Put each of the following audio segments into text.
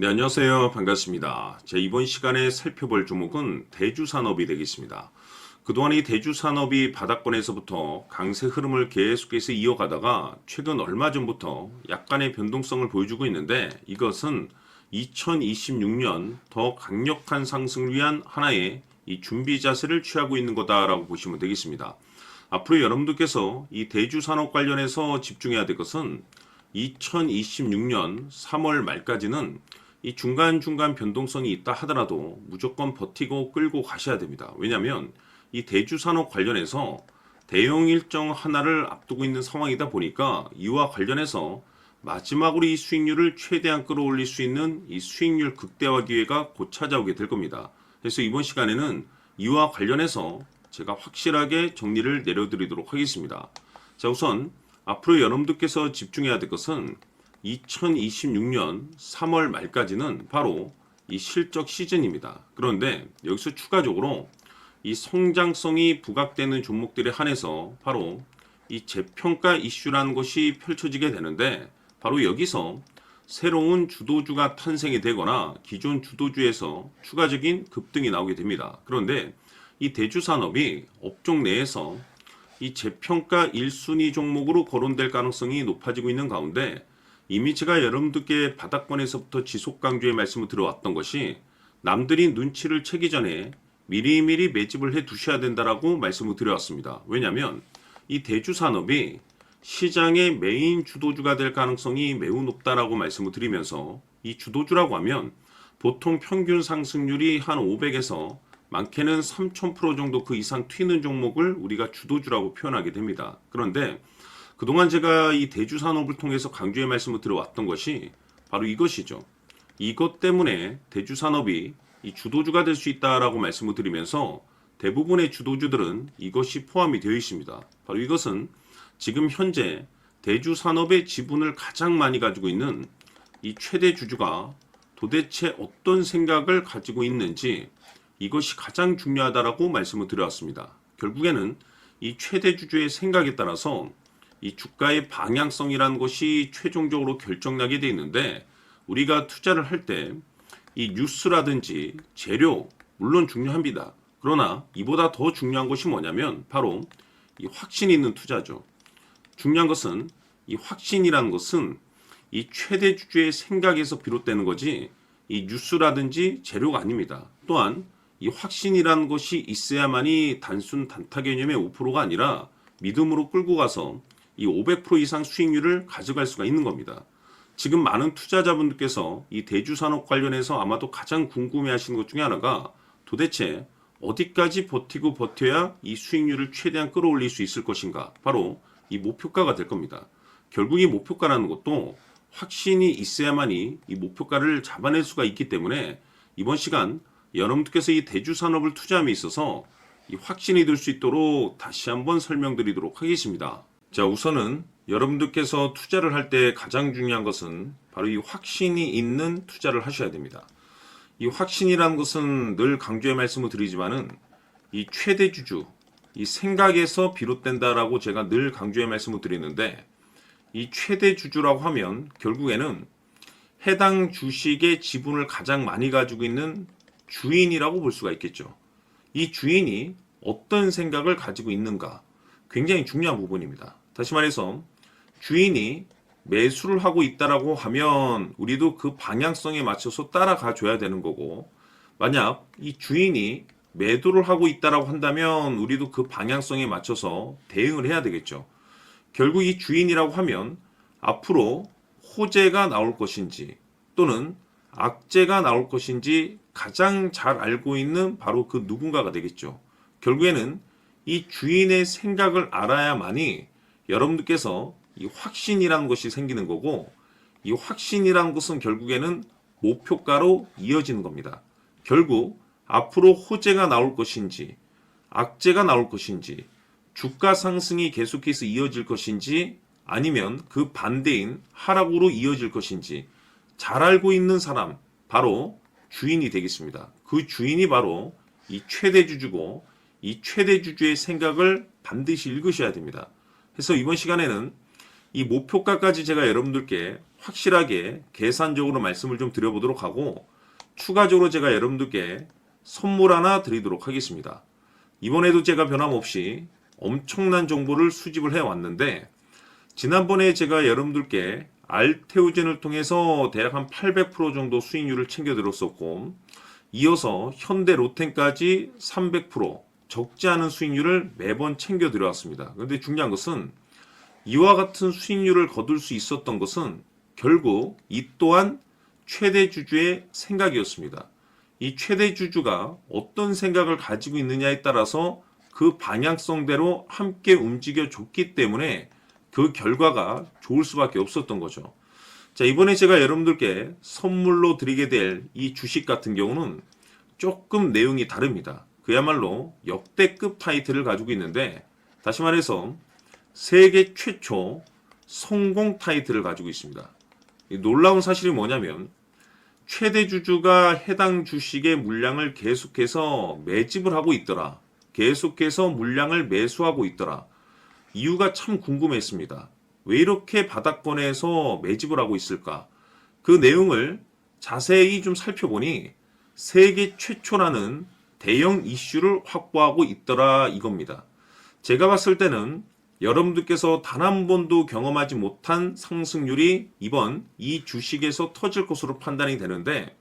네, 안녕하세요. 반갑습니다. 이번 시간에 살펴볼 종목은 대주산업이 되겠습니다. 그동안 이 대주산업이 바닥권에서부터 강세 흐름을 계속해서 이어가다가 최근 얼마 전부터 약간의 변동성을 보여주고 있는데, 이것은 2026년 더 강력한 상승을 위한 하나의 이 준비 자세를 취하고 있는 거다라고 보시면 되겠습니다. 앞으로 여러분들께서 이 대주산업 관련해서 집중해야 될 것은 2026년 3월 말까지는 이 중간중간 변동성이 있다 하더라도 무조건 버티고 끌고 가셔야 됩니다. 왜냐하면 이 대주산업 관련해서 대형 일정 하나를 앞두고 있는 상황이다 보니까 이와 관련해서 마지막으로 이 수익률을 최대한 끌어올릴 수 있는 이 수익률 극대화 기회가 곧 찾아오게 될 겁니다. 그래서 이번 시간에는 이와 관련해서 제가 확실하게 정리를 내려드리도록 하겠습니다. 우선 앞으로 여러분들께서 집중해야 될 것은 2026년 3월 말까지는 바로 이 실적 시즌입니다. 그런데 여기서 추가적으로 이 성장성이 부각되는 종목들에 한해서 바로 이 재평가 이슈라는 것이 펼쳐지게 되는데, 바로 여기서 새로운 주도주가 탄생이 되거나 기존 주도주에서 추가적인 급등이 나오게 됩니다. 그런데 이 대주산업이 업종 내에서 이 재평가 1순위 종목으로 거론될 가능성이 높아지고 있는 가운데, 이미 제가 여러분들께 바닥권에서부터 지속 강조의 말씀을 들어왔던 것이 남들이 눈치를 채기 전에 미리미리 매집을 해 두셔야 된다라고 말씀을 드려왔습니다. 왜냐하면 이 대주산업이 시장의 메인 주도주가 될 가능성이 매우 높다라고 말씀을 드리면서, 이 주도주라고 하면 보통 평균 상승률이 한 500에서 많게는 3000% 정도 그 이상 튀는 종목을 우리가 주도주라고 표현하게 됩니다. 그런데 그동안 제가 이 대주산업을 통해서 강조의 말씀을 들어왔던 것이 바로 이것이죠. 이것 때문에 대주산업이 이 주도주가 될 수 있다라고 말씀을 드리면서 대부분의 주도주들은 이것이 포함이 되어 있습니다. 바로 이것은 지금 현재 대주산업의 지분을 가장 많이 가지고 있는 이 최대 주주가 도대체 어떤 생각을 가지고 있는지, 이것이 가장 중요하다라고 말씀을 드려왔습니다. 결국에는 이 최대 주주의 생각에 따라서 이 주가의 방향성이라는 것이 최종적으로 결정나게 되어 있는데, 우리가 투자를 할 때 이 뉴스라든지 재료 물론 중요합니다. 그러나 이보다 더 중요한 것이 뭐냐면 바로 이 확신 있는 투자죠. 중요한 것은 이 확신이라는 것은 이 최대 주주의 생각에서 비롯되는 거지 이 뉴스라든지 재료가 아닙니다. 또한 이 확신이라는 것이 있어야만이 단순 단타 개념의 5%가 아니라 믿음으로 끌고 가서 이 500% 이상 수익률을 가져갈 수가 있는 겁니다. 지금 많은 투자자분들께서 이 대주산업 관련해서 아마도 가장 궁금해하시는 것 중에 하나가 도대체 어디까지 버티고 버텨야 이 수익률을 최대한 끌어올릴 수 있을 것인가, 바로 이 목표가가 될 겁니다. 결국 이 목표가라는 것도 확신이 있어야만이 이 목표가를 잡아낼 수가 있기 때문에 이번 시간 여러분들께서 이 대주산업을 투자함에 있어서 이 확신이 들 수 있도록 다시 한번 설명드리도록 하겠습니다. 우선은 여러분들께서 투자를 할 때 가장 중요한 것은 바로 이 확신이 있는 투자를 하셔야 됩니다. 이 확신이라는 것은 늘 강조의 말씀을 드리지만은 이 최대 주주, 이 생각에서 비롯된다라고 제가 늘 강조의 말씀을 드리는데, 이 최대 주주라고 하면 결국에는 해당 주식의 지분을 가장 많이 가지고 있는 주인이라고 볼 수가 있겠죠. 이 주인이 어떤 생각을 가지고 있는가, 굉장히 중요한 부분입니다. 다시 말해서 주인이 매수를 하고 있다라고 하면 우리도 그 방향성에 맞춰서 따라가 줘야 되는 거고, 만약 이 주인이 매도를 하고 있다라고 한다면 우리도 그 방향성에 맞춰서 대응을 해야 되겠죠. 결국 이 주인이라고 하면 앞으로 호재가 나올 것인지 또는 악재가 나올 것인지 가장 잘 알고 있는 바로 그 누군가가 되겠죠. 결국에는 이 주인의 생각을 알아야만이 여러분들께서 이 확신이라는 것이 생기는 거고, 이 확신이라는 것은 결국에는 목표가로 이어지는 겁니다. 결국 앞으로 호재가 나올 것인지 악재가 나올 것인지, 주가 상승이 계속해서 이어질 것인지 아니면 그 반대인 하락으로 이어질 것인지 잘 알고 있는 사람, 바로 주인이 되겠습니다. 그 주인이 바로 이 최대 주주고, 이 최대 주주의 생각을 반드시 읽으셔야 됩니다. 그래서 이번 시간에는 이 목표가까지 제가 여러분들께 확실하게 계산적으로 말씀을 좀 드려보도록 하고 추가적으로 제가 여러분들께 선물 하나 드리도록 하겠습니다. 이번에도 제가 변함없이 엄청난 정보를 수집을 해왔는데 지난번에 제가 여러분들께 알테오젠을 통해서 대략 한 800% 정도 수익률을 챙겨드렸었고 이어서 현대 로템까지 300% 적지 않은 수익률을 매번 챙겨드려왔습니다. 그런데 중요한 것은 이와 같은 수익률을 거둘 수 있었던 것은 결국 이 또한 최대 주주의 생각이었습니다. 이 최대 주주가 어떤 생각을 가지고 있느냐에 따라서 그 방향성대로 함께 움직여 줬기 때문에 그 결과가 좋을 수밖에 없었던 거죠. 자, 이번에 제가 여러분들께 선물로 드리게 될 이 주식 같은 경우는 조금 내용이 다릅니다. 그야말로 역대급 타이틀을 가지고 있는데 다시 말해서 세계 최초 성공 타이틀을 가지고 있습니다. 놀라운 사실이 뭐냐면 최대 주주가 해당 주식의 물량을 계속해서 매집을 하고 있더라. 계속해서 물량을 매수하고 있더라. 이유가 참 궁금했습니다. 왜 이렇게 바닥권에서 매집을 하고 있을까? 그 내용을 자세히 좀 살펴보니 세계 최초라는 대형 이슈를 확보하고 있더라 이겁니다. 제가 봤을 때는 여러분들께서 단 한 번도 경험하지 못한 상승률이 이번 이 주식에서 터질 것으로 판단이 되는데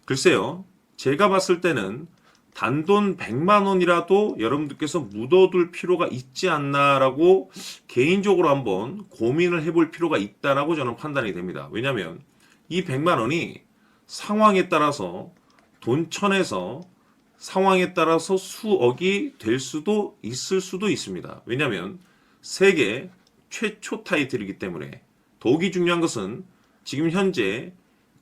글쎄요. 제가 봤을 때는 단돈 100만 원이라도 여러분들께서 묻어둘 필요가 있지 않나라고 개인적으로 한번 고민을 해볼 필요가 있다라고 저는 판단이 됩니다. 왜냐하면 이 100만 원이 상황에 따라서 돈천에서 상황에 따라서 수억이 될 수도 있을 수도 있습니다. 왜냐하면 세계 최초 타이틀이기 때문에 더욱이 중요한 것은 지금 현재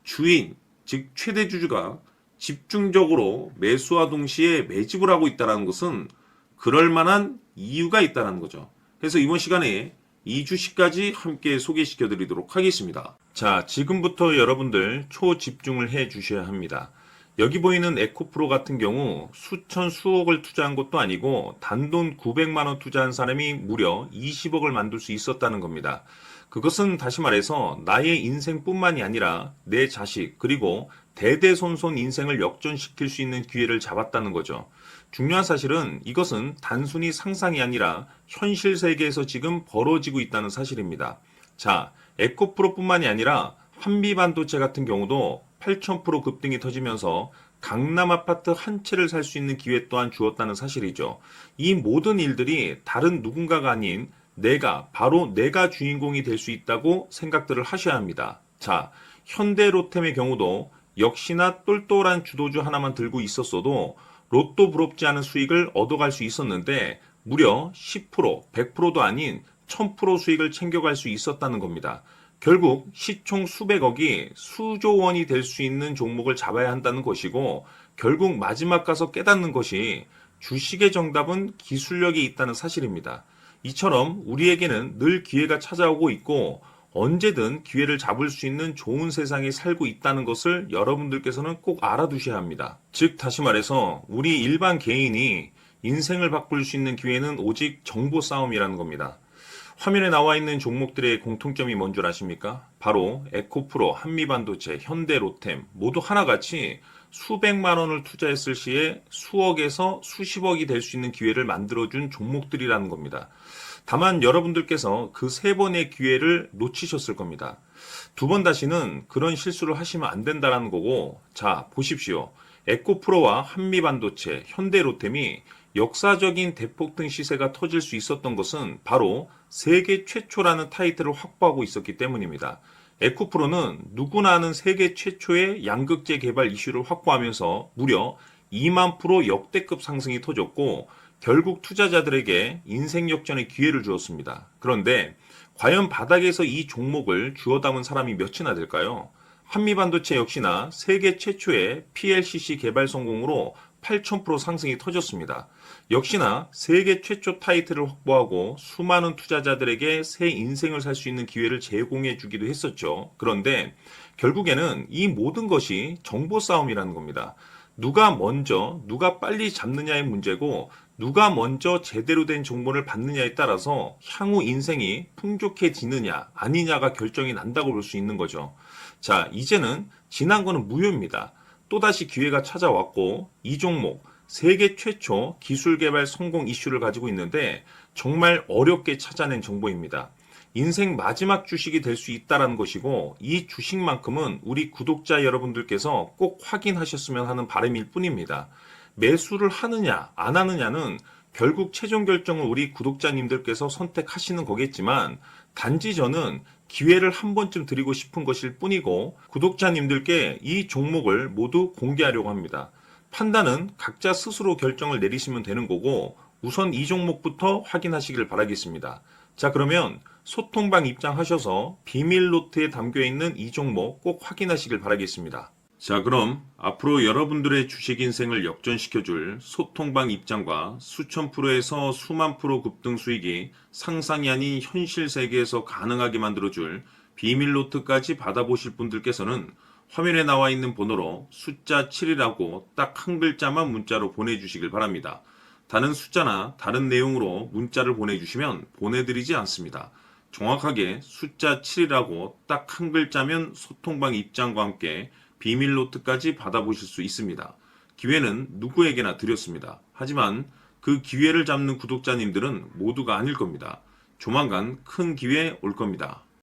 주인, 즉 최대 주주가 집중적으로 매수와 동시에 매집을 하고 있다는 것은 그럴 만한 이유가 있다는 거죠. 그래서 이번 시간에 이 주식까지 함께 소개시켜 드리도록 하겠습니다. 자, 지금부터 여러분들 초집중을 해 주셔야 합니다. 여기 보이는 에코프로 같은 경우 수천 수억을 투자한 것도 아니고 단돈 900만 원 투자한 사람이 무려 20억을 만들 수 있었다는 겁니다. 그것은 다시 말해서 나의 인생뿐만이 아니라 내 자식 그리고 대대손손 인생을 역전시킬 수 있는 기회를 잡았다는 거죠. 중요한 사실은 이것은 단순히 상상이 아니라 현실 세계에서 지금 벌어지고 있다는 사실입니다. 자, 에코프로뿐만이 아니라 한미반도체 같은 경우도 8,000% 급등이 터지면서 강남 아파트 한 채를 살 수 있는 기회 또한 주었다는 사실이죠. 이 모든 일들이 다른 누군가가 아닌 바로 내가 주인공이 될 수 있다고 생각들을 하셔야 합니다. 자, 현대로템의 경우도 역시나 똘똘한 주도주 하나만 들고 있었어도 로또 부럽지 않은 수익을 얻어갈 수 있었는데 무려 10%, 100%도 아닌 1000% 수익을 챙겨갈 수 있었다는 겁니다. 결국 시총 수백억이 수조 원이 될 수 있는 종목을 잡아야 한다는 것이고 결국 마지막 가서 깨닫는 것이 주식의 정답은 기술력이 있다는 사실입니다. 이처럼 우리에게는 늘 기회가 찾아오고 있고 언제든 기회를 잡을 수 있는 좋은 세상에 살고 있다는 것을 여러분들께서는 꼭 알아두셔야 합니다. 즉 다시 말해서 우리 일반 개인이 인생을 바꿀 수 있는 기회는 오직 정보 싸움이라는 겁니다. 화면에 나와 있는 종목들의 공통점이 뭔 줄 아십니까? 바로 에코프로, 한미반도체, 현대로템 모두 하나같이 수백만 원을 투자했을 시에 수억에서 수십억이 될 수 있는 기회를 만들어준 종목들이라는 겁니다. 다만 여러분들께서 그 세 번의 기회를 놓치셨을 겁니다. 두 번 다시는 그런 실수를 하시면 안 된다는 거고 자 보십시오. 에코프로와 한미반도체, 현대로템이 역사적인 대폭등 시세가 터질 수 있었던 것은 바로 세계 최초라는 타이틀을 확보하고 있었기 때문입니다. 에코프로는 누구나 아는 세계 최초의 양극재 개발 이슈를 확보하면서 무려 2만 프로 역대급 상승이 터졌고 결국 투자자들에게 인생 역전의 기회를 주었습니다. 그런데 과연 바닥에서 이 종목을 주워 담은 사람이 몇이나 될까요? 한미반도체 역시나 세계 최초의 PLCC 개발 성공으로 8,000% 상승이 터졌습니다. 역시나 세계 최초 타이틀을 확보하고 수많은 투자자들에게 새 인생을 살 수 있는 기회를 제공해 주기도 했었죠. 그런데 결국에는 이 모든 것이 정보 싸움이라는 겁니다. 누가 먼저, 누가 빨리 잡느냐의 문제고 누가 먼저 제대로 된 정보를 받느냐에 따라서 향후 인생이 풍족해지느냐 아니냐가 결정이 난다고 볼 수 있는 거죠. 자, 이제는 지난 거는 무효입니다. 또다시 기회가 찾아왔고 이 종목 세계 최초 기술 개발 성공 이슈를 가지고 있는데 정말 어렵게 찾아낸 정보입니다. 인생 마지막 주식이 될 수 있다는 것이고 이 주식만큼은 우리 구독자 여러분들께서 꼭 확인하셨으면 하는 바람일 뿐입니다. 매수를 하느냐 안 하느냐는 결국 최종 결정을 우리 구독자님들께서 선택하시는 거겠지만 단지 저는 기회를 한 번쯤 드리고 싶은 것일 뿐이고 구독자님들께 이 종목을 모두 공개하려고 합니다. 판단은 각자 스스로 결정을 내리시면 되는 거고 우선 이 종목부터 확인하시길 바라겠습니다. 자, 그러면 소통방 입장하셔서 비밀 노트에 담겨 있는 이 종목 꼭 확인하시길 바라겠습니다. 자, 그럼 앞으로 여러분들의 주식 인생을 역전시켜줄 소통방 입장과 수천 프로에서 수만 프로 급등 수익이 상상이 아닌 현실 세계에서 가능하게 만들어줄 비밀노트까지 받아보실 분들께서는 화면에 나와 있는 번호로 숫자 7이라고 딱 한 글자만 문자로 보내주시길 바랍니다. 다른 숫자나 다른 내용으로 문자를 보내주시면 보내드리지 않습니다. 정확하게 숫자 7이라고 딱 한 글자면 소통방 입장과 함께 비밀 노트까지 받아보실 수 있습니다. 기회는 누구에게나 드렸습니다. 하지만 그 기회를 잡는 구독자님들은 모두가 아닐 겁니다. 조만간 큰 기회 올 겁니다.